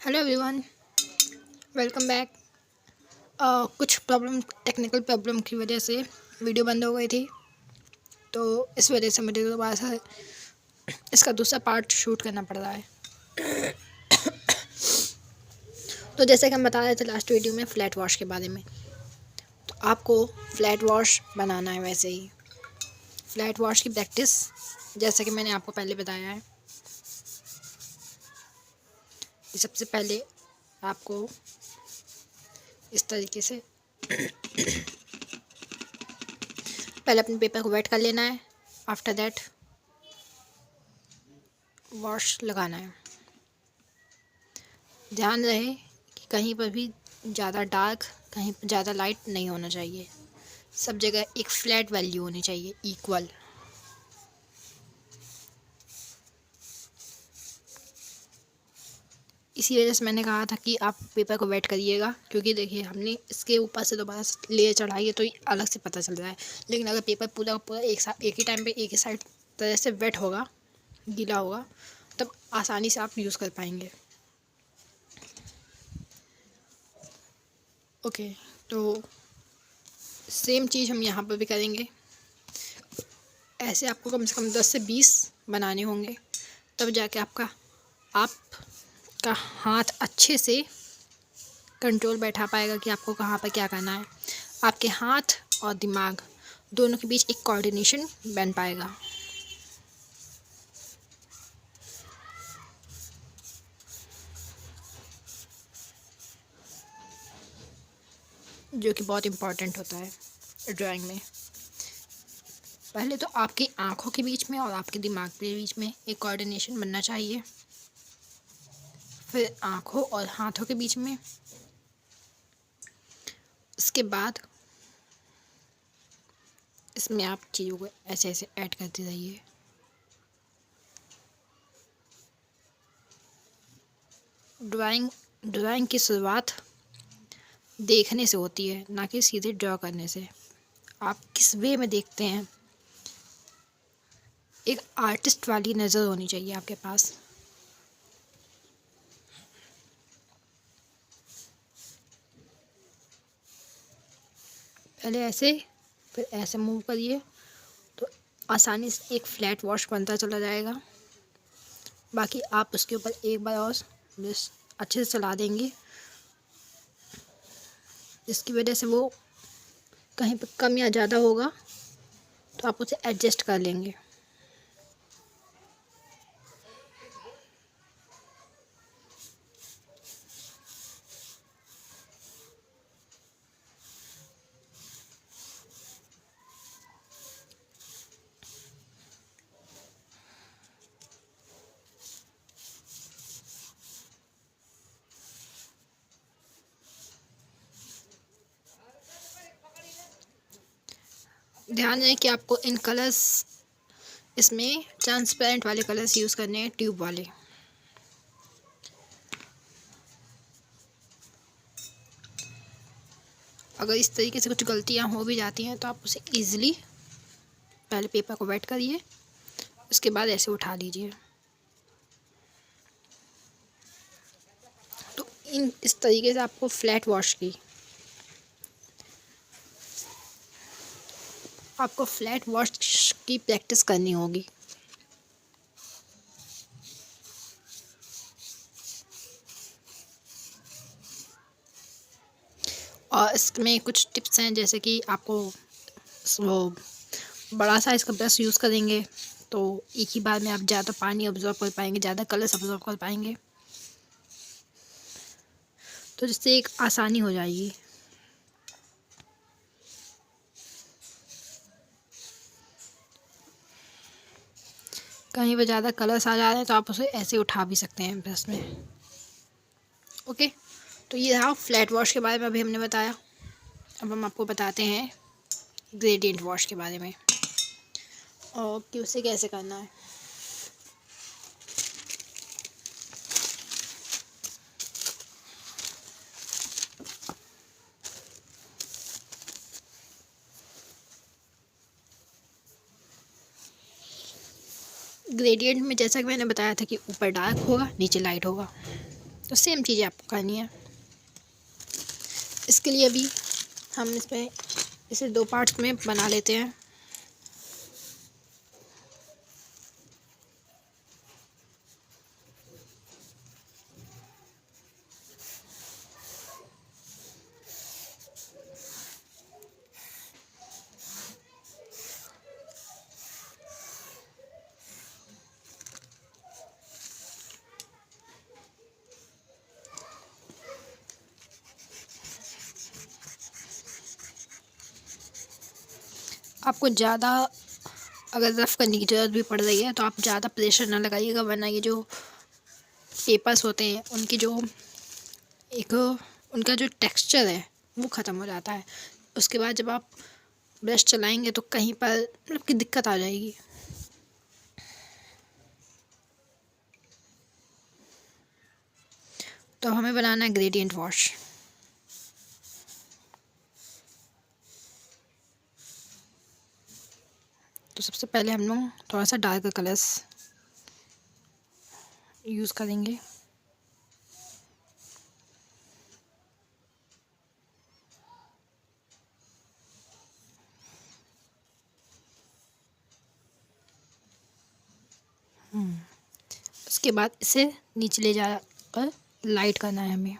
Hello everyone, welcome back. कुछ technical problem की वजह से वीडियो बंद हो गई थी, तो इस वजह से मुझे दोबारा से इसका दूसरा पार्ट शूट करना पड़ रहा है। तो जैसे कि हम बता रहे थे लास्ट वीडियो में फ्लैट वॉश के बारे में, तो आपको फ्लैट वॉश बनाना है। वैसे ही फ्लैट वॉश की प्रैक्टिस जैसे कि मैंने आपको पहले बताया है, सबसे पहले आपको इस तरीके से पहले अपने पेपर को वेट कर लेना है। आफ्टर दैट वॉश लगाना है। ध्यान रहे कि कहीं पर भी ज़्यादा डार्क, कहीं पर ज़्यादा लाइट नहीं होना चाहिए। सब जगह एक फ्लैट वैल्यू होनी चाहिए, इक्वल। इसी वजह से मैंने कहा था कि आप पेपर को वेट करिएगा, क्योंकि देखिए हमने इसके ऊपर से दोबारा लेयर चढ़ाई है तो ये अलग से पता चल रहा है। लेकिन अगर पेपर पूरा पूरा एक ही टाइम पे एक ही साइड तरह से वेट होगा, गीला होगा, तब आसानी से आप यूज़ कर पाएंगे। ओके, तो सेम चीज़ हम यहाँ पर भी करेंगे। ऐसे आपको कम से कम 10 से 20 बनाने होंगे, तब जाके आपका हाथ अच्छे से कंट्रोल बैठा पाएगा कि आपको कहाँ पर क्या करना है। आपके हाथ और दिमाग दोनों के बीच एक कोऑर्डिनेशन बन पाएगा। जो कि बहुत इम्पॉर्टेंट होता है ड्राइंग में। पहले तो आपकी आँखों के बीच में और आपके दिमाग के बीच में एक कोऑर्डिनेशन बनना चाहिए, फिर आँखों और हाथों के बीच में। उसके बाद इसमें आप चीज़ों को ऐसे ऐसे ऐड करते रहिए। ड्राइंग की शुरुआत देखने से होती है, ना कि सीधे ड्रॉ करने से। आप किस वे में देखते हैं, एक आर्टिस्ट वाली नज़र होनी चाहिए आपके पास। पहले ऐसे फिर ऐसे मूव करिए तो आसानी से एक फ्लैट वॉश बनता चला जाएगा। बाकी आप उसके ऊपर एक बार और बस अच्छे से चला देंगे, जिसकी वजह से वो कहीं पर कम या ज़्यादा होगा तो आप उसे एडजस्ट कर लेंगे। ध्यान रहे कि आपको इन कलर्स, इसमें ट्रांसपेरेंट वाले कलर्स यूज़ करने हैं, ट्यूब वाले। अगर इस तरीके से कुछ गलतियां हो भी जाती हैं तो आप उसे ईज़िली पहले पेपर को वेट करिए, उसके बाद ऐसे उठा लीजिए। तो इस तरीके से आपको फ्लैट वॉश की प्रैक्टिस करनी होगी। और इसमें कुछ टिप्स हैं, जैसे कि आपको वो बड़ा साइज़ का ब्रश यूज़ करेंगे तो एक ही बार में आप ज़्यादा पानी ऑब्जॉर्व कर पाएंगे, ज़्यादा कलर्स ऑब्जॉर्व कर पाएंगे, तो जिससे एक आसानी हो जाएगी। कहीं पर ज़्यादा कलर्स आ जा रहे हैं तो आप उसे ऐसे उठा भी सकते हैं ब्रश में। ओके, तो ये रहा फ्लैट वॉश के बारे में अभी हमने बताया। अब हम आपको बताते हैं ग्रेडियंट वॉश के बारे में और कि उसे कैसे करना है। ग्रेडियंट में जैसा कि मैंने बताया था कि ऊपर डार्क होगा, नीचे लाइट होगा। तो सेम चीज़ें आपको करनी है। इसके लिए अभी हम इसमें इसे 2 पार्ट्स में बना लेते हैं। आपको ज़्यादा अगर रफ़ करने की ज़रूरत भी पड़ रही है तो आप ज़्यादा प्रेशर ना लगाइएगा, वरना ये जो पेपर्स होते हैं उनकी जो एक उनका जो टेक्सचर है वो ख़त्म हो जाता है। उसके बाद जब आप ब्रश चलाएंगे तो कहीं पर मतलब कि दिक्कत आ जाएगी। तो हमें बनाना है ग्रेडियंट वॉश। तो सबसे पहले हम लोग थोड़ा सा डार्क कलर्स यूज़ करेंगे। उसके बाद इसे नीचे ले जाकर लाइट करना है हमें।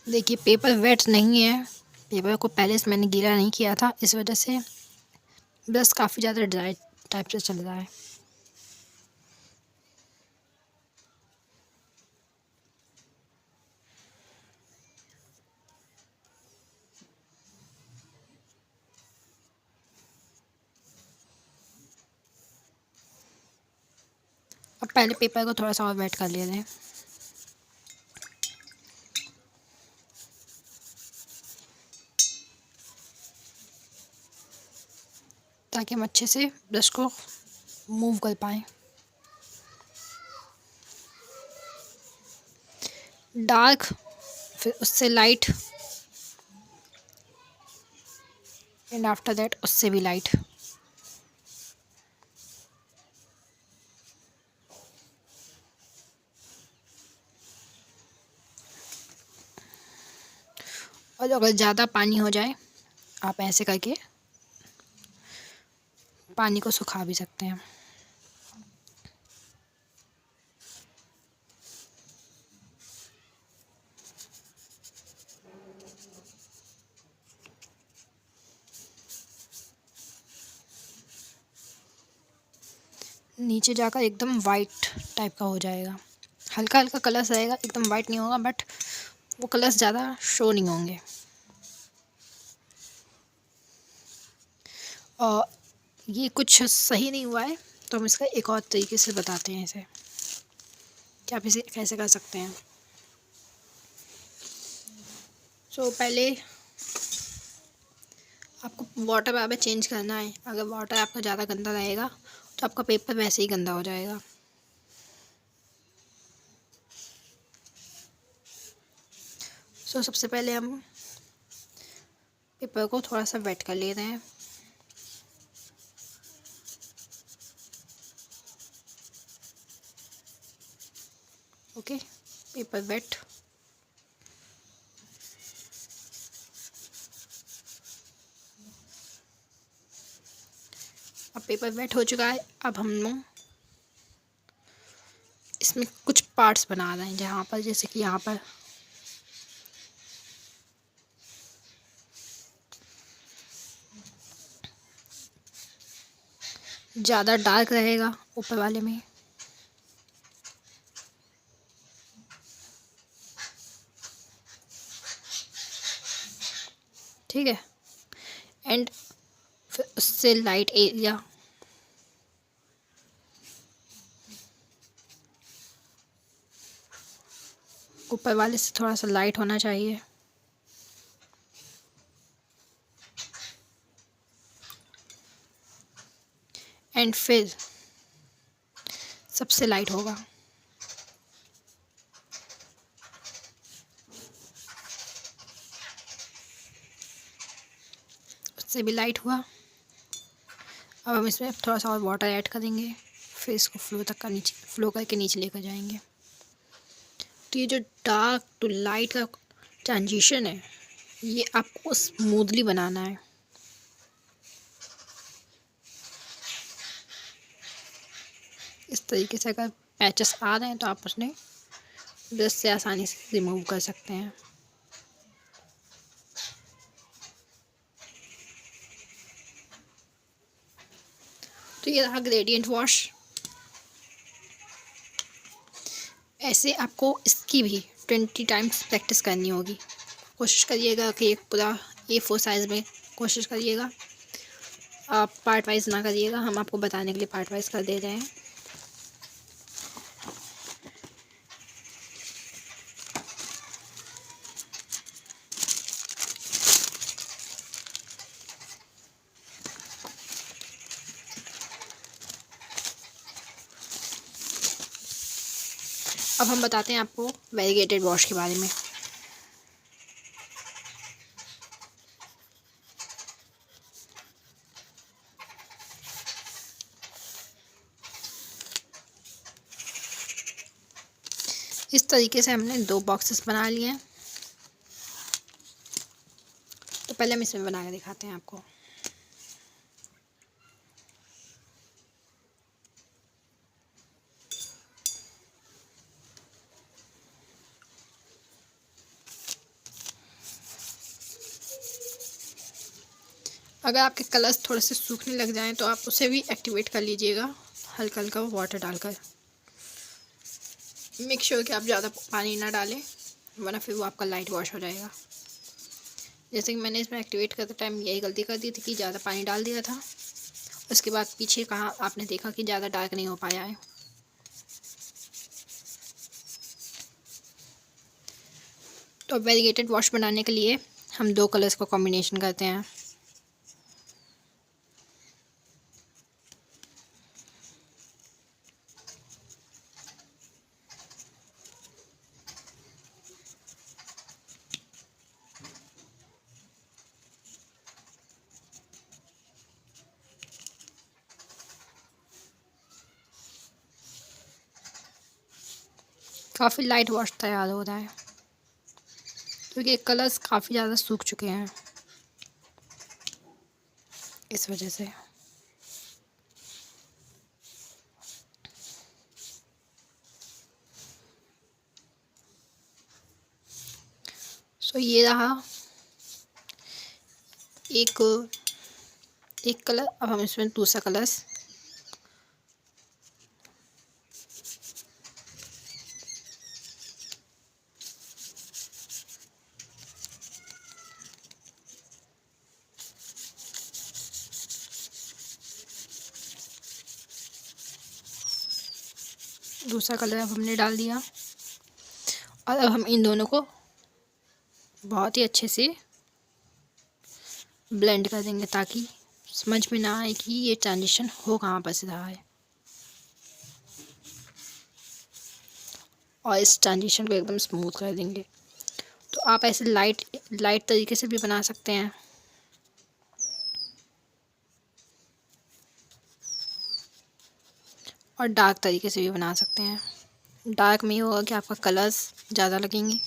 देखिए पेपर वेट नहीं है, पेपर को पहले से मैंने गीला नहीं किया था, इस वजह से ब्रश काफ़ी ज़्यादा ड्राई टाइप से चल रहा है। अब पहले पेपर को थोड़ा सा और वेट कर ले रहे हैं ताकि हम अच्छे से ब्रश को मूव कर पाएँ। डार्क, फिर उससे लाइट, एंड आफ्टर दैट उससे भी लाइट। और अगर ज़्यादा पानी हो जाए आप ऐसे करके पानी को सुखा भी सकते हैं। नीचे जाकर एकदम वाइट टाइप का हो जाएगा, हल्का हल्का कलर्स रहेगा, एकदम वाइट नहीं होगा, बट वो कलर्स ज़्यादा शो नहीं होंगे। और ये कुछ सही नहीं हुआ है तो हम इसका एक और तरीके से बताते हैं इसे कि आप इसे कैसे कर सकते हैं। पहले आपको वाटर बराबर चेंज करना है। अगर वाटर आपका ज़्यादा गंदा रहेगा तो आपका पेपर वैसे ही गंदा हो जाएगा। सबसे पहले हम पेपर को थोड़ा सा वेट कर ले रहे हैं। Okay, paperweight. अब पेपर वेट हो चुका है। अब हम लोग इसमें कुछ पार्ट्स बना रहे हैं, जहाँ पर जैसे कि यहाँ पर ज़्यादा डार्क रहेगा ऊपर वाले में, ठीक है। एंड फिर उससे लाइट एरिया, ऊपर वाले से थोड़ा सा लाइट होना चाहिए। एंड फिर सबसे लाइट होगा, उससे भी लाइट हुआ। अब हम इसमें थोड़ा सा और वाटर ऐड करेंगे, फिर इसको फ्लो करके नीचे लेकर जाएंगे। तो ये जो डार्क टू लाइट का ट्रांजिशन है, ये आपको स्मूथली बनाना है। इस तरीके से अगर पैचेस आ रहे हैं तो आप उसने ब्रश से आसानी से रिमूव कर सकते हैं। तो ये रहा ग्रेडियंट वॉश। ऐसे आपको इसकी भी 20 टाइम्स प्रैक्टिस करनी होगी। कोशिश करिएगा कि एक पूरा A4 साइज़ में कोशिश करिएगा, आप पार्ट वाइज ना करिएगा, हम आपको बताने के लिए पार्ट वाइज कर दे रहे हैं। अब हम बताते हैं आपको वेरीगेटेड वॉश के बारे में। इस तरीके से हमने 2 बॉक्सेस बना लिए हैं। तो पहले हम इसमें बना के दिखाते हैं आपको। अगर आपके कलर्स थोड़े से सूखने लग जाएं तो आप उसे भी एक्टिवेट कर लीजिएगा हल्का हल्का वाटर डालकर। मेक श्योर कि आप ज़्यादा पानी ना डालें, वरना फिर वो आपका लाइट वॉश हो जाएगा। जैसे कि मैंने इसमें एक्टिवेट करते टाइम यही गलती कर दी थी कि ज़्यादा पानी डाल दिया था। उसके बाद पीछे कहाँ आपने देखा कि ज़्यादा डार्क नहीं हो पाया है। तो वेरीगेटेड वॉश बनाने के लिए हम 2 कलर्स का कॉम्बिनेशन करते हैं। काफ़ी लाइट वॉश तैयार हो रहा है क्योंकि कलर्स काफ़ी ज़्यादा सूख चुके हैं, इस वजह से। सो ये रहा एक कलर। अब हम इसमें दूसरा कलर्स दूसरा कलर अब हमने डाल दिया और अब हम इन दोनों को बहुत ही अच्छे से ब्लेंड कर देंगे ताकि समझ में ना आए कि ये ट्रांजिशन हो कहाँ पर से रहा है, और इस ट्रांजिशन को एकदम स्मूथ कर देंगे। तो आप ऐसे लाइट तरीके से भी बना सकते हैं, और डार्क तरीके से भी बना सकते हैं। डार्क में ये होगा कि आपका कलर्स ज़्यादा लगेंगे,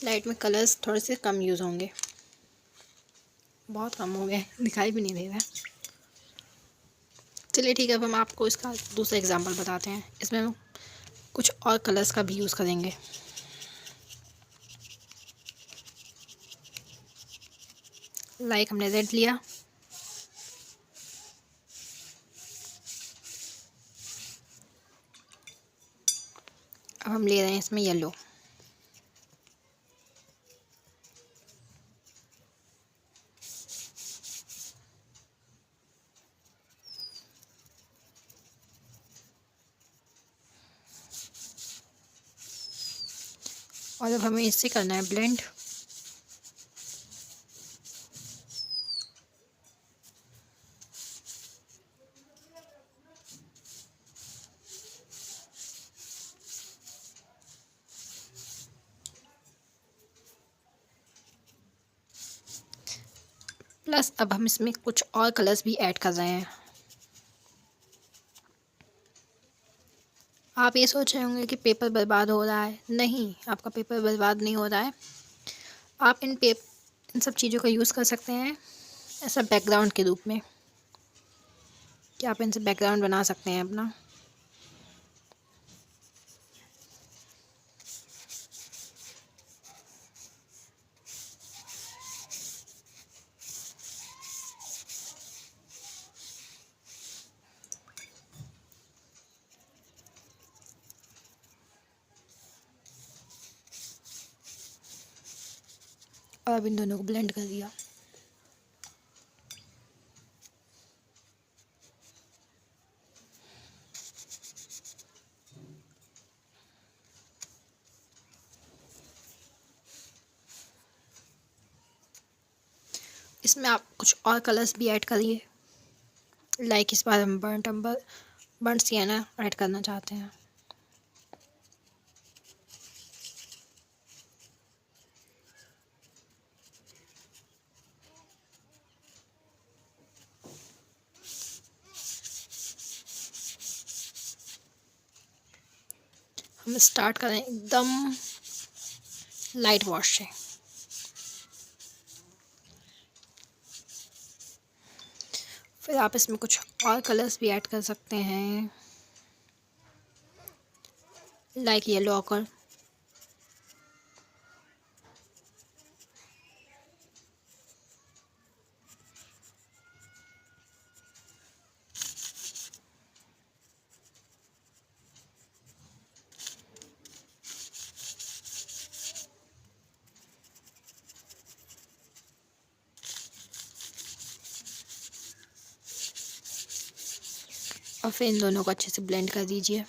लाइट में कलर्स थोड़े से कम यूज़ होंगे। बहुत कम हो गए, दिखाई भी नहीं दे रहा। चलिए ठीक है, अब हम आपको इसका दूसरा एग्जांपल बताते हैं। इसमें हम कुछ और कलर्स का भी यूज़ करेंगे। लाइक हमने रेड लिया, अब हम ले रहे हैं इसमें येलो। और अब हमें इससे करना है ब्लेंड। प्लस अब हम इसमें कुछ और कलर्स भी ऐड कर रहे हैं। आप ये सोच रहे होंगे कि पेपर बर्बाद हो रहा है। नहीं, आपका पेपर बर्बाद नहीं हो रहा है। आप इन सब चीज़ों का यूज़ कर सकते हैं ऐसा बैकग्राउंड के रूप में, कि आप इनसे बैकग्राउंड बना सकते हैं अपना। और अब इन दोनों को ब्लेंड कर दिया। इसमें आप कुछ और कलर्स भी ऐड करिए। लाइक इस बार हम बर्न सियाना ऐड करना चाहते हैं। हम स्टार्ट करें एकदम लाइट वॉश से। फिर आप इसमें कुछ और कलर्स भी ऐड कर सकते हैं, लाइक येलो ऑकर। और फिर इन दोनों को अच्छे से ब्लेंड कर दीजिए।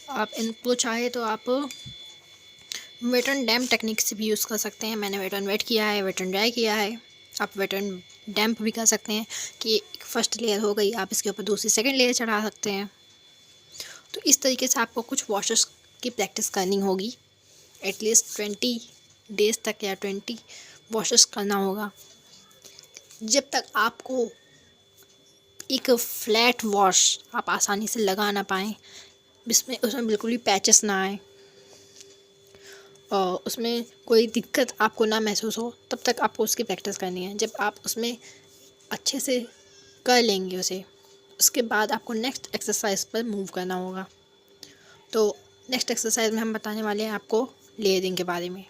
आप इनको चाहे तो आप वेट एंड डैम्प टेक्निक से भी यूज़ कर सकते हैं। मैंने वेट एंड वेट किया है, वेट एंड ड्राई किया है। आप वेट एंड डैम्प भी कर सकते हैं कि फर्स्ट लेयर हो गई, आप इसके ऊपर दूसरी सेकंड लेयर चढ़ा सकते हैं। तो इस तरीके से आपको कुछ वॉशेस की प्रैक्टिस करनी होगी। एटलीस्ट 20 डेज़ तक या 20 वॉशेस करना होगा, जब तक आपको एक फ्लैट वॉश आप आसानी से लगा ना पाएँ, उसमें बिल्कुल भी पैचेस ना आए और उसमें कोई दिक्कत आपको ना महसूस हो, तब तक आपको उसकी प्रैक्टिस करनी है। जब आप उसमें अच्छे से कर लेंगे उसे, उसके बाद आपको नेक्स्ट एक्सरसाइज पर मूव करना होगा। तो नेक्स्ट एक्सरसाइज में हम बताने वाले हैं आपको लेयरिंग के बारे में।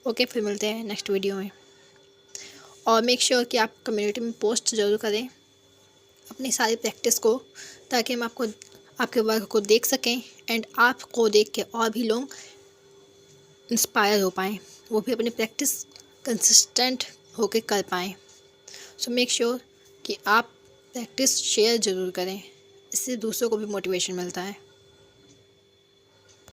ओके, फिर मिलते हैं नेक्स्ट वीडियो में। और मेक श्योर कि आप कम्युनिटी में पोस्ट ज़रूर करें अपनी सारी प्रैक्टिस को, ताकि हम आपके वर्क को देख सकें एंड आपको देख के और भी लोग इंस्पायर हो पाएँ, वो भी अपनी प्रैक्टिस कंसिस्टेंट होके कर पाएँ। सो मेक श्योर कि आप प्रैक्टिस शेयर ज़रूर करें, इससे दूसरों को भी मोटिवेशन मिलता है।